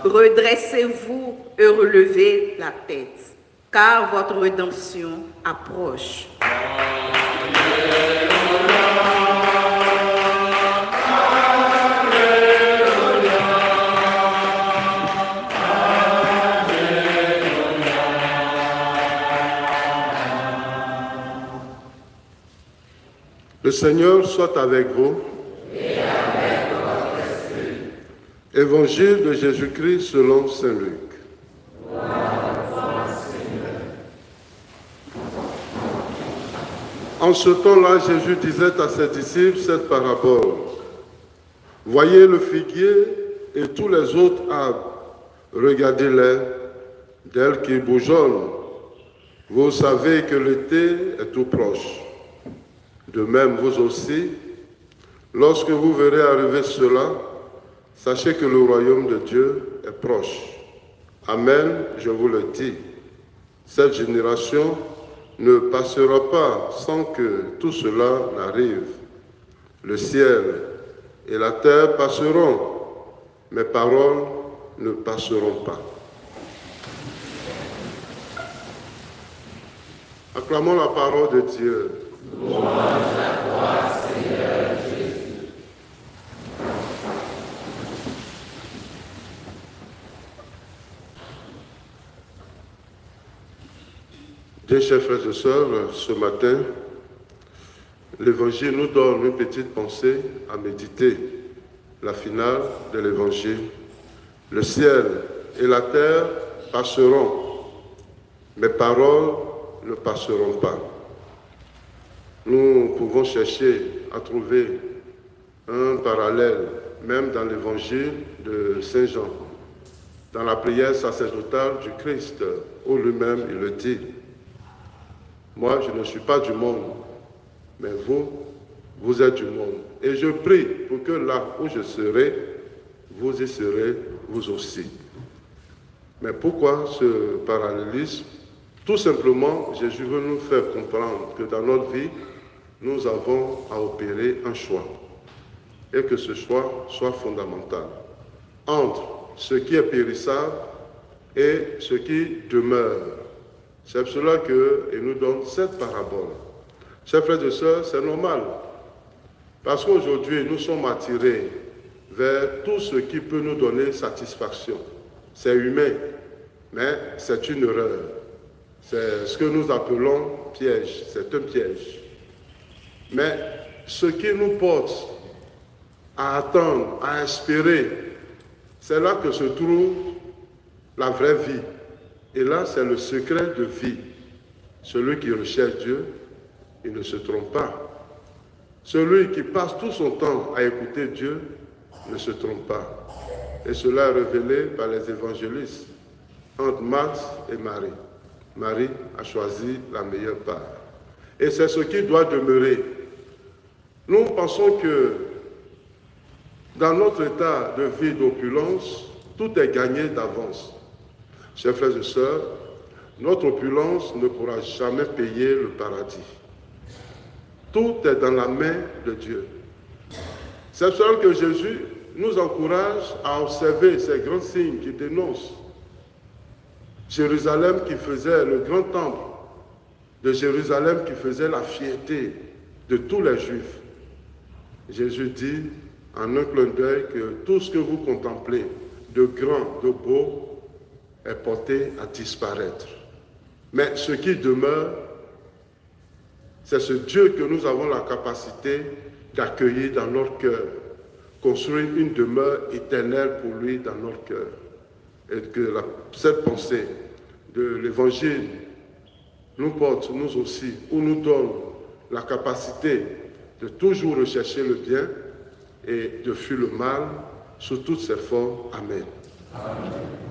Redressez-vous et relevez la tête, car votre rédemption approche. Le Seigneur soit avec vous. Et avec votre esprit. Évangile de Jésus-Christ selon saint Luc. En ce temps-là, Jésus disait à ses disciples cette parabole. Voyez le figuier et tous les autres arbres. Regardez-les, d'elles qui bourgeonnent. Vous savez que l'été est tout proche. De même, vous aussi, lorsque vous verrez arriver cela, sachez que le royaume de Dieu est proche. Amen, je vous le dis. Cette génération ne passera pas sans que tout cela n'arrive. Le ciel et la terre passeront, mes paroles ne passeront pas. Acclamons la parole de Dieu. Louange à toi, Seigneur Jésus. Bien, chers frères et sœurs, ce matin, l'Évangile nous donne une petite pensée à méditer. La finale de l'Évangile. Le ciel et la terre passeront, mes paroles ne passeront pas. Nous pouvons chercher à trouver un parallèle, même dans l'Évangile de Saint Jean, dans la prière sacerdotale du Christ, où lui-même il le dit. Moi, je ne suis pas du monde, mais vous, vous êtes du monde. Et je prie pour que là où je serai, vous y serez, vous aussi. Mais pourquoi ce parallélisme? Tout simplement, Jésus veut nous faire comprendre que dans notre vie, nous avons à opérer un choix. Et que ce choix soit fondamental. Entre ce qui est périssable et ce qui demeure. C'est pour cela qu'il nous donne cette parabole. Chers frères et sœurs, c'est normal. Parce qu'aujourd'hui, nous sommes attirés vers tout ce qui peut nous donner satisfaction. C'est humain, mais c'est une erreur. C'est ce que nous appelons piège. C'est un piège. Mais ce qui nous porte à attendre, à espérer, c'est là que se trouve la vraie vie. Et là, c'est le secret de vie. Celui qui recherche Dieu, il ne se trompe pas. Celui qui passe tout son temps à écouter Dieu ne se trompe pas. Et cela est révélé par les évangélistes entre Marthe et Marie. Marie a choisi la meilleure part. Et c'est ce qui doit demeurer. Nous pensons que dans notre état de vie d'opulence, tout est gagné d'avance. Chers frères et sœurs, notre opulence ne pourra jamais payer le paradis. Tout est dans la main de Dieu. C'est pour cela que Jésus nous encourage à observer ces grands signes qui dénoncent Jérusalem qui faisait le grand temple de Jérusalem qui faisait la fierté de tous les Juifs. Jésus dit en un clin d'œil que tout ce que vous contemplez de grand, de beau, est porté à disparaître. Mais ce qui demeure, c'est ce Dieu que nous avons la capacité d'accueillir dans notre cœur, construire une demeure éternelle pour lui dans notre cœur. Et que cette pensée de l'Évangile nous porte, nous aussi, ou nous donne la capacité de toujours rechercher le bien et de fuir le mal sous toutes ses formes. Amen. Amen.